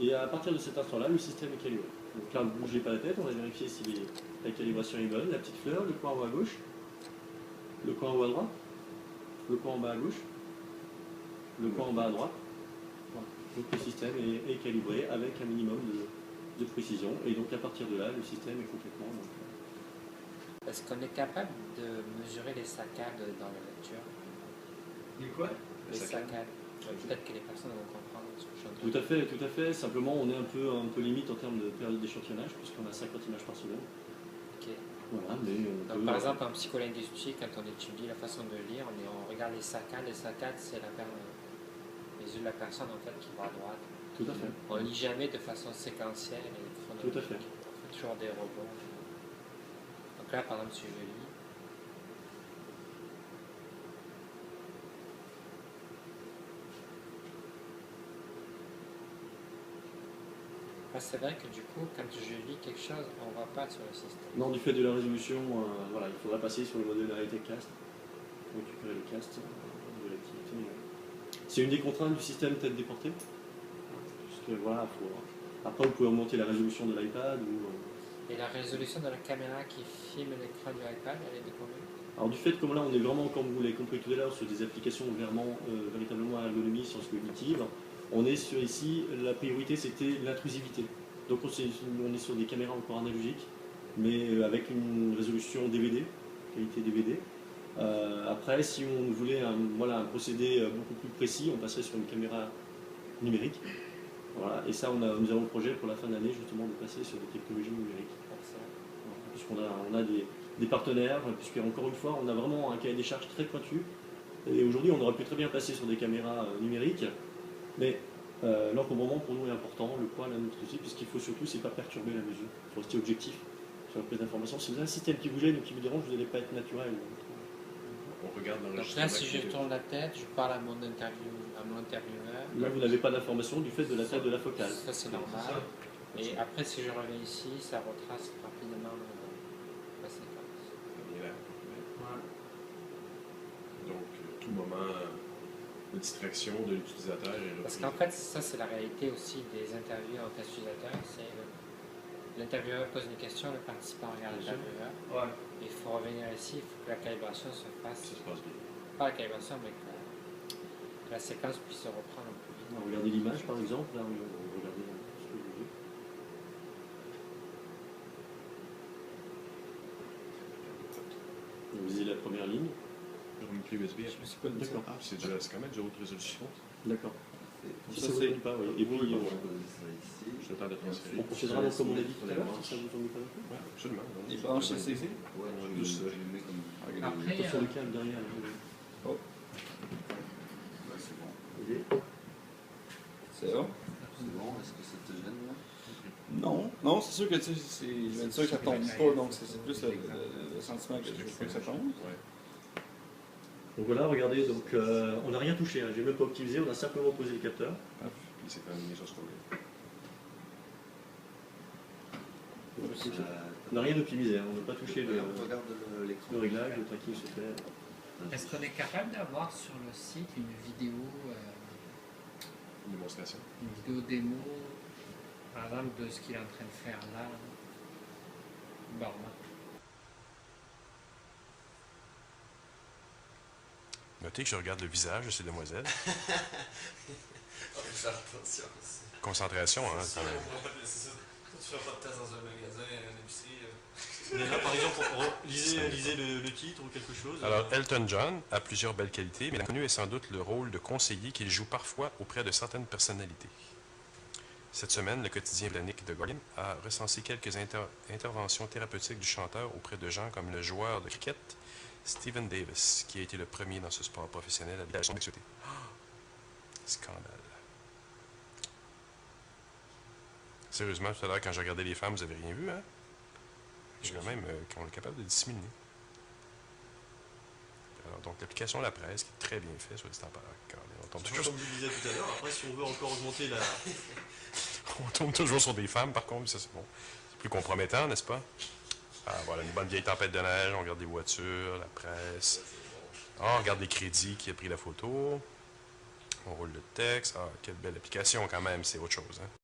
Et à partir de cet instant-là, le système est calibré. Donc là, ne bougez pas la tête, on va vérifier si la calibration est bonne. La petite fleur, le coin en haut à gauche, le coin en haut à droite, le coin en bas à gauche, le coin en bas à droite. Voilà. Donc le système est calibré avec un minimum de précision. Et donc à partir de là, le système est complètement... Est-ce qu'on est capable de mesurer les saccades dans la lecture? Les quoi? Les saccades. Peut-être que les personnes vont comprendre ce que je suis en train de Tout à fait, tout à fait. Simplement, on est un peu limite en termes de période d'échantillonnage, puisqu'on a 50 images par seconde. Ok. Voilà, mais Donc, par exemple, en psycholinguistique, quand on étudie la façon de lire, on regarde les saccades. Les saccades, c'est les yeux de la personne en fait qui vont à droite. Tout à fait. On lit jamais de façon séquentielle et chronologique. Tout à fait. On fait toujours des rebonds. Donc là, par exemple, si je lis. C'est vrai que du coup, quand je lis quelque chose, on ne voit pas sur le système. Non, du fait de la résolution, voilà, il faudra passer sur le modèle de réalité cast, récupérer le cast de l'activité. C'est une des contraintes du système tête déportée. Puisque, voilà, après, vous pouvez augmenter la résolution de l'iPad. Et la résolution de la caméra qui filme l'écran du iPad, elle est de combien? Alors du fait, comme là, on est vraiment, comme vous l'avez compris tout à l'heure, sur des applications véritablement à ergonomie, sciences cognitives, on est sur ici, la priorité c'était l'intrusivité. Donc on est sur des caméras encore analogiques, mais avec une résolution DVD, qualité DVD. Après, si on voulait un procédé beaucoup plus précis, on passerait sur une caméra numérique. Voilà. Et ça, nous avons le projet pour la fin de l'année justement de passer sur des technologies numériques. Voilà. Puisqu'on a des partenaires, puisque encore une fois, on a vraiment un cahier des charges très pointu. Et aujourd'hui, on aurait pu très bien passer sur des caméras numériques. Mais l'encombrement pour nous est important, le poids, la nutrition, puisqu'il faut surtout, c'est pas perturber la mesure. Il faut rester objectif sur la prise d'information. Si vous avez un système qui vous gêne ou qui vous dérange, vous n'allez pas être naturel. On regarde dans le Donc là, si je tourne la tête, je parle à mon intervieweur. Là, vous n'avez pas d'information du fait de la taille de la focale. Ça, c'est normal. Et après, si je reviens ici, ça retrace rapidement la séquence. Donc, tout moment de distraction de l'utilisateur est repris. Parce qu'en fait, ça, c'est la réalité aussi des interviews en test utilisateur. C'est l'intervieweur pose une question, le participant regarde l'intervieweur. Ouais. Il faut revenir ici, il faut que la calibration se fasse. Ça se passe bien. Pas la calibration, mais que la séquence puisse se reprendre un peu vite. Regardez l'image par exemple, là, regardez ce que vous voulez. Vous visez la première ligne. Une clé USB. Je me suis pas dit ça. D'accord. C'est quand même de haute résolution. D'accord. Ça, Si ça vous c'est- ennuie pas, oui. Et puis, Je le temps de transférer. on procédera donc comme on a dit tout à l'heure, si ça vous ennuie pas non plus. Oui, absolument. Il branche le CC. Après, Pas sur le câble derrière. Oh. C'est bon. Ok. C'est bon? C'est bon, est-ce que ça te gêne là? Non, non, c'est sûr que tu sais, c'est bien sûr que ça tombe pas, donc c'est plus le sentiment que je veux pas que ça tombe. Ouais. Donc voilà, regardez, donc on n'a rien touché, hein. J'ai même pas optimisé, on a simplement posé le capteur. Puis c'est quand même des choses qu'on est. On n'a rien optimisé, hein. On n'a pas touché On regarde l'écran. le réglage, le tracking se fait. est-ce qu'on est capable d'avoir sur le site une vidéo Démonstration. démo, par exemple, de ce qu'il est en train de faire là, Borma? Notez que je regarde le visage de ces demoiselles. On peut faire attention aussi. Concentration, hein, quand même. C'est ça. Quand tu fais pas de test dans un magasin, une épicerie. Mais là, par exemple, lisez le titre ou quelque chose. Alors, Elton John a plusieurs belles qualités, mais l'inconnu est sans doute le rôle de conseiller qu'il joue parfois auprès de certaines personnalités. Cette semaine, le quotidien britannique The Guardian a recensé quelques interventions thérapeutiques du chanteur auprès de gens comme le joueur de cricket Stephen Davis, qui a été le premier dans ce sport professionnel à vivre son sexualité. Scandale. Sérieusement, tout à l'heure, quand je regardais les femmes, vous avez rien vu, hein? J'ai quand même qu'on est capable de dissimuler. Alors, donc, l'application La Presse, qui est très bien faite, soit dit en passant. On tombe Toujours toujours, comme je le disais tout à l'heure, après si on veut encore augmenter la... on tombe toujours sur des femmes, par contre, ça c'est bon. C'est plus compromettant, n'est-ce pas? Ah, voilà, une bonne vieille tempête de neige, on regarde des voitures, la presse. Ah, on regarde les crédits qui a pris la photo. On roule le texte. Ah, quelle belle application quand même, c'est autre chose. Hein?